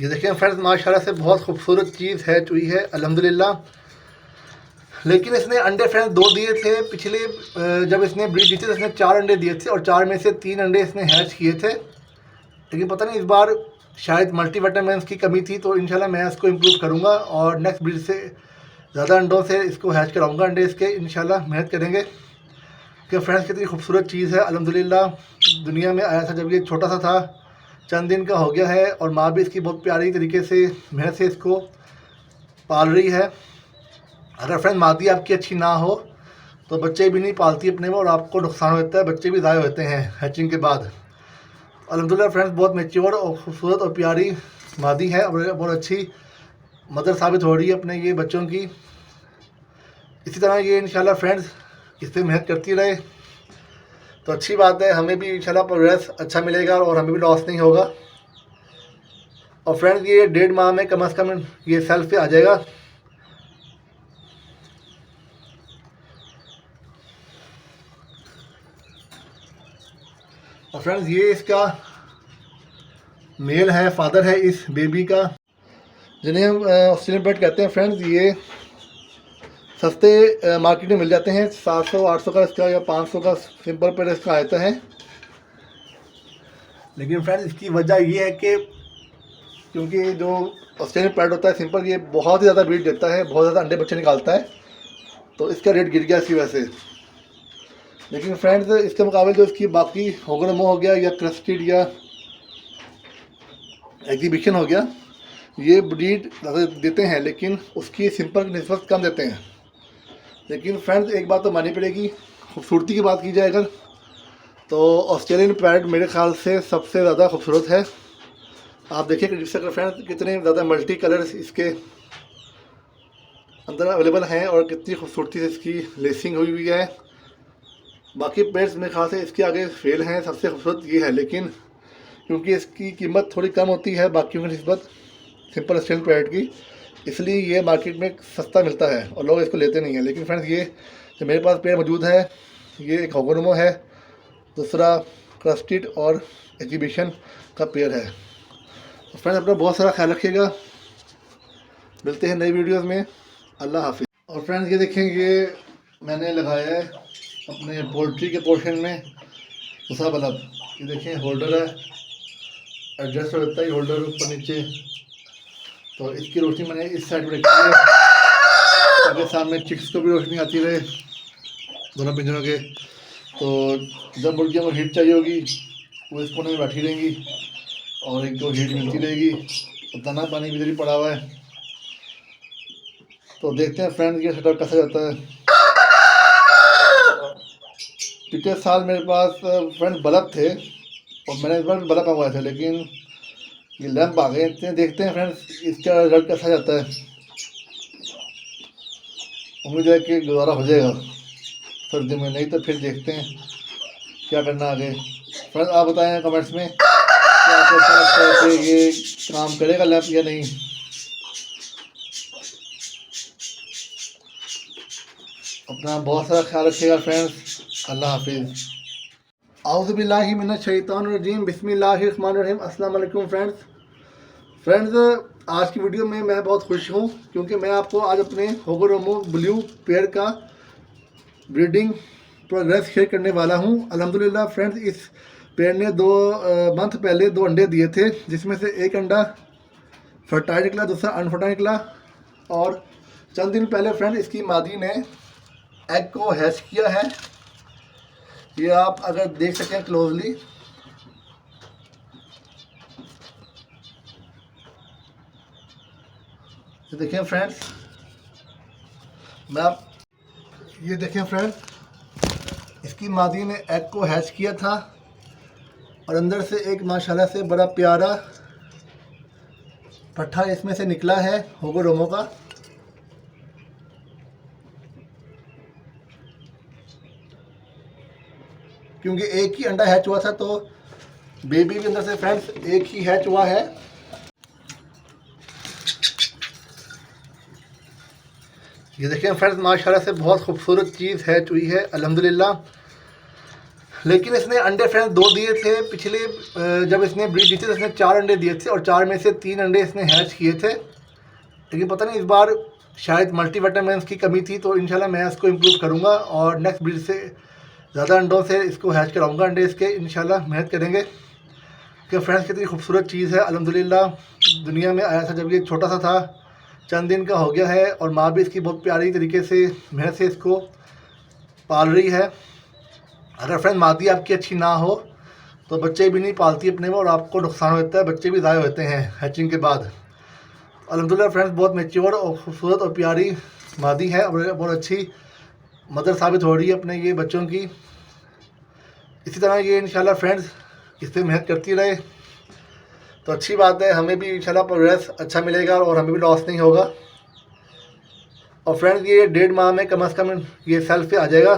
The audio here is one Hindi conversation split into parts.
ये देखिए फ्रेंड्स, माशाल्लाह से बहुत खूबसूरत चीज़ है हुई है अल्हम्दुलिल्लाह। लेकिन इसने अंडे फ्रेंड्स 2 दिए थे पिछले, जब इसने ब्रीड दी थी तो इसने 4 अंडे दिए थे और 4 में से 3 अंडे इसने हैच किए थे। लेकिन पता नहीं इस बार शायद मल्टीविटामिन्स की कमी थी, तो इंशाल्लाह मैं इसको इम्प्रूव करूँगा और नेक्स्ट ब्रीड से ज़्यादा अंडों से इसको हैच कराऊँगा। अंडे इसके इंशाल्लाह मेहनत करेंगे कि फ्रेंड्स कितनी खूबसूरत चीज़ है अल्हम्दुलिल्लाह। दुनिया में आया था जब ये छोटा सा था, चंद दिन का हो गया है और माँ भी इसकी बहुत प्यारी तरीके से मेहनत से इसको पाल रही है। अगर फ्रेंड मादी आपकी अच्छी ना हो तो बच्चे भी नहीं पालती अपने में और आपको नुकसान होता है, बच्चे भी ज़ाया होते हैं हैचिंग के बाद। अल्हम्दुलिल्लाह फ्रेंड्स बहुत मैच्योर और खूबसूरत और प्यारी मादी है और बहुत अच्छी मदर साबित हो रही है अपने ये बच्चों की। इसी तरह ये इंशाल्लाह फ्रेंड्स इससे मेहनत करती रहे तो अच्छी बात है, हमें भी इंशाल्लाह प्रोग्रेस अच्छा मिलेगा और हमें भी लॉस नहीं होगा। और फ्रेंड्स ये 1.5 माह में कम से कम ये सेल्फ पे आ जाएगा। और फ्रेंड्स ये इसका मेल है, फादर है इस बेबी का, जिन्हें हम ऑस्ट्रेलियन ब्रीड कहते हैं। फ्रेंड्स ये सस्ते मार्केट में मिल जाते हैं, 700-800 का इसका या 500 का सिंपल पेड़ इसका आता है। लेकिन फ्रेंड्स इसकी वजह ये है कि क्योंकि जो ऑस्ट्रेलियन पैड होता है सिंपल, ये बहुत ही ज़्यादा ब्रीड देता है, बहुत ज़्यादा अंडे बच्चे निकालता है, तो इसका रेट गिर गया इसी वजह से। लेकिन फ्रेंड्स इसके मुकाबले जो इसकी बाकी होगरमो हो गया या क्रस्टेड या एग्जीबिशन हो गया, ये ब्रीड ज़्यादा देते हैं लेकिन उसकी सिंपल की निस्बत कम देते हैं। लेकिन फ्रेंड्स एक बात तो माननी पड़ेगी, खूबसूरती की बात की जाए अगर तो ऑस्ट्रेलियन पैड मेरे ख्याल से सबसे ज़्यादा खूबसूरत है। आप देखिए कि जिससे फ्रेंड्स कितने ज़्यादा मल्टी कलर्स इसके अंदर अवेलेबल हैं और कितनी खूबसूरती से इसकी लेसिंग हुई हुई है। बाकी पेड्स मेरे ख्याल से इसके आगे फेल हैं, सबसे खूबसूरत ये है। लेकिन क्योंकि इसकी कीमत थोड़ी कम होती है बाकियों की निस्बत सिंपल ऑस्ट्रेलियन पैड की, इसलिए ये मार्केट में सस्ता मिलता है और लोग इसको लेते नहीं हैं। लेकिन फ्रेंड्स ये जो मेरे पास पेड़ मौजूद है, ये एक होगोनमो है, दूसरा क्रस्टेड और एग्जीबिशन का पेड़ है। तो फ्रेंड्स अपना बहुत सारा ख्याल रखिएगा, मिलते हैं नई वीडियोस में, अल्लाह हाफिज़। और फ्रेंड्स ये देखें, ये मैंने लगाया है अपने पोल्ट्री के पोर्शन में उसा बल्ब। ये देखें होल्डर है, एडजस्ट रहता है होल्डर ऊपर नीचे, तो इसकी रोशनी मैंने इस साइड पर रखी है ताकि सामने चिक्स को भी रोशनी आती रहे दोनों पिंजरों के। तो जब मुर्गियों को हीट चाहिए होगी वो इस कोने में बैठी रहेंगी और एक तो हीट मिलती रहेगी और दाना पानी भी इधर ही पड़ा हुआ है। तो देखते हैं फ्रेंड्स ये सेटअप कैसा जाता है। पिछले साल मेरे पास फ्रेंड्स बल्ब थे और मैंने इस बार बल्ब मंगवाए थे, लेकिन ये लैंप आ गए हैं। देखते हैं फ्रेंड्स इसका रिजल्ट कैसा जाता है। उम्मीद है कि दोबारा हो जाएगा सर्दी में, नहीं तो फिर देखते हैं क्या करना आगे। फ्रेंड्स आप बताएं कमेंट्स में कि आपको क्या लगता है कि ये काम करेगा लैंप या नहीं। अपना बहुत सारा ख्याल रखिएगा फ्रेंड्स, अल्लाह हाफिज़। आऊज़ु बिल्लाहि मिनश शैतानिर रजीम, बिस्मिल्लाहिर रहमानिर रहीम। अस्सलाम वालेकुम फ्रेंड्स आज की वीडियो में मैं बहुत खुश हूँ क्योंकि मैं आपको आज अपने होगोनमो ब्लू पेयर का ब्रीडिंग प्रोग्रेस शेयर करने वाला हूँ। अल्हम्दुलिल्लाह फ्रेंड्स इस पेयर ने 2 मंथ पहले 2 अंडे दिए थे, जिसमें से एक अंडा फर्टाइल निकला, दूसरा अनफर्टाइल निकला। और चंद दिन पहले फ्रेंड्स इसकी मादी ने एग को हैच किया है। ये आप अगर देख सकें क्लोजली, ये देखें फ्रेंड्स, मैं आप ये देखें फ्रेंड्स, इसकी मादी ने एग को हैच किया था और अंदर से एक माशाल्लाह से बड़ा प्यारा पट्ठा इसमें से निकला है होगोनमो का। क्योंकि एक ही अंडा हैच हुआ था तो बेबी भी अंदर से फ्रेंड्स एक ही हैच हुआ है। ये देखें फ्रेंड्स माशाल्लाह से बहुत खूबसूरत चीज़ हैच हुई है अल्हम्दुलिल्लाह। लेकिन इसने अंडे फ्रेंड्स 2 दिए थे पिछले जब इसने ब्रीड दी थी तो इसने 4 अंडे दिए थे और 4 में से 3 अंडे इसने हैच किए थे। लेकिन पता नहीं इस बार शायद मल्टीविटामिन्स की कमी थी, तो इंशाल्लाह मैं इसको इम्प्रूव करूँगा और नेक्स्ट ब्रीड से ज़्यादा अंडों से इसको हैच कराऊँगा। अंडे इसके इंशाल्लाह मेहनत करेंगे कि फ्रेंड्स कितनी खूबसूरत चीज़ है। अल्हम्दुलिल्लाह दुनिया में आया था जब ये छोटा सा था, चंद दिन का हो गया है और माँ भी इसकी बहुत प्यारी तरीके से मेहनत से इसको पाल रही है। अगर फ्रेंड मादी आपकी अच्छी ना हो तो बच्चे भी नहीं पालती अपने में और आपको नुकसान होता है, बच्चे भी ज़ाया होते हैं हैचिंग के बाद। अल्हम्दुलिल्लाह फ्रेंड्स बहुत मैच्योर और खूबसूरत और प्यारी मादी है और बहुत अच्छी मदर साबित हो रही है अपने ये बच्चों की। इसी तरह ये इंशाल्लाह फ्रेंड्स इस पर मेहनत करती रहे तो अच्छी बात है, हमें भी इंशाल्लाह प्रोग्रेस अच्छा मिलेगा और हमें भी लॉस नहीं होगा। और फ्रेंड्स ये 1.5 माह में कम से कम ये सेल्फ पे आ जाएगा।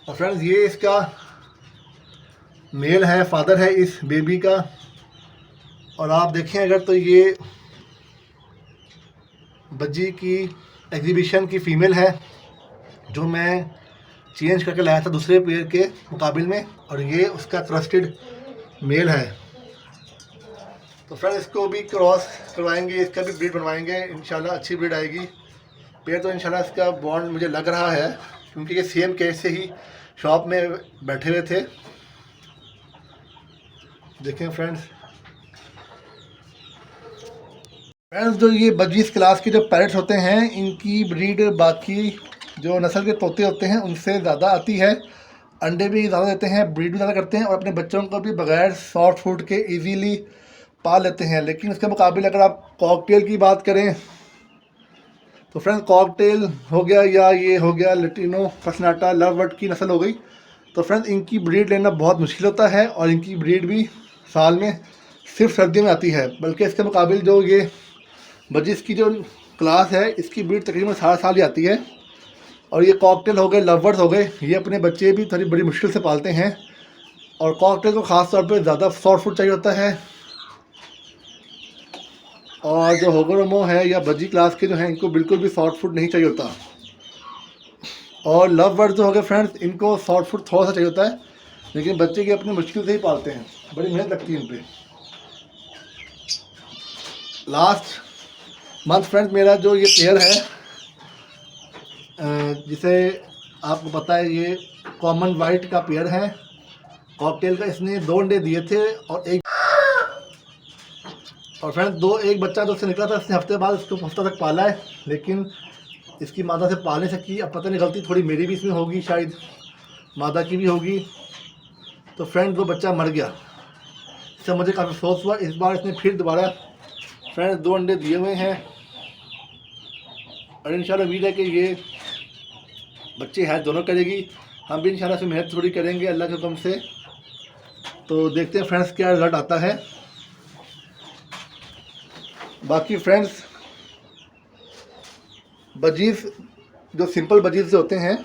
और फ्रेंड्स ये इसका मेल है, फादर है इस बेबी का। और आप देखें अगर तो ये बज्जी की एग्जीबिशन की फ़ीमेल है जो मैं चेंज करके लाया था दूसरे पेयर के मुकाबिल में, और ये उसका ट्रस्टेड मेल है। तो फ्रेंड्स इसको भी क्रॉस करवाएंगे, इसका भी ब्रीड बनवाएंगे, इंशाल्लाह अच्छी ब्रीड आएगी। पेयर तो इंशाल्लाह इसका बॉन्ड मुझे लग रहा है क्योंकि ये सेम केस से ही शॉप में बैठे हुए थे। देखें फ्रेंड्स जो ये बजीज क्लास के जो पैरट्स होते हैं इनकी ब्रीड बाकी जो नस्ल के तोते होते हैं उनसे ज़्यादा आती है। अंडे भी ज़्यादा देते हैं, ब्रीड भी ज़्यादा करते हैं और अपने बच्चों को भी बगैर सॉफ्ट फूड के इजीली पाल लेते हैं। लेकिन उसके मुकाबले अगर आप कॉकटेल की बात करें तो फ्रेंड्स कॉकटेल हो गया या ये हो गया लैटिनो फसनाटा लव बर्ड की नस्ल हो गई, तो फ्रेंड्स इनकी ब्रीड लेना बहुत मुश्किल होता है और इनकी ब्रीड भी साल में सिर्फ सर्दियों में आती है। बल्कि इसके मुकाबले जो ये बजिस की जो क्लास है इसकी ब्रीड तकरीबन सारा साल ही आती है। और ये कॉकटेल हो गए, लवर्स हो गए, ये अपने बच्चे भी थोड़ी बड़ी मुश्किल से पालते हैं। और कॉकटेल को ख़ास तौर पे ज़्यादा सॉफ्ट फूड चाहिए होता है और जो होगोरोमो है या बजी क्लास के जो हैं इनको बिल्कुल भी सॉफ्ट फूड नहीं चाहिए होता। और लव बर्ड जो हो गए फ्रेंड्स इनको सॉफ्ट फूड थोड़ा सा चाहिए होता है, लेकिन बच्चे की अपनी मुश्किल से ही पालते हैं, बड़ी मेहनत लगती है इन पर। लास्ट मंथ फ्रेंड्स मेरा जो ये पेयर है जिसे आपको पता है ये कॉमन वाइट का पेयर है कॉकटेल का, इसने 2 अंडे दिए थे और फ्रेंड्स एक बच्चा जो उससे निकला था इसने हफ्ते बाद इसको हफ्ता तक पाला है, लेकिन इसकी मादा से पाल नहीं सकी। अब पता नहीं गलती थोड़ी मेरी भी इसमें होगी, शायद मादा की भी होगी। तो फ्रेंड्स वो बच्चा मर गया, इससे मुझे काफ़ी अफसोस हुआ। इस बार इसने फिर दोबारा फ्रेंड्स 2 अंडे दिए हुए हैं और इंशाल्लाह उम्मीद है कि ये बच्चे हैच दोनों करेगी। हम भी इंशाल्लाह से मेहनत थोड़ी करेंगे अल्लाह के हुक्म से। तो देखते हैं फ्रेंड्स क्या रिजल्ट आता है। बाकी फ्रेंड्स बजीज जो सिंपल बजीज होते हैं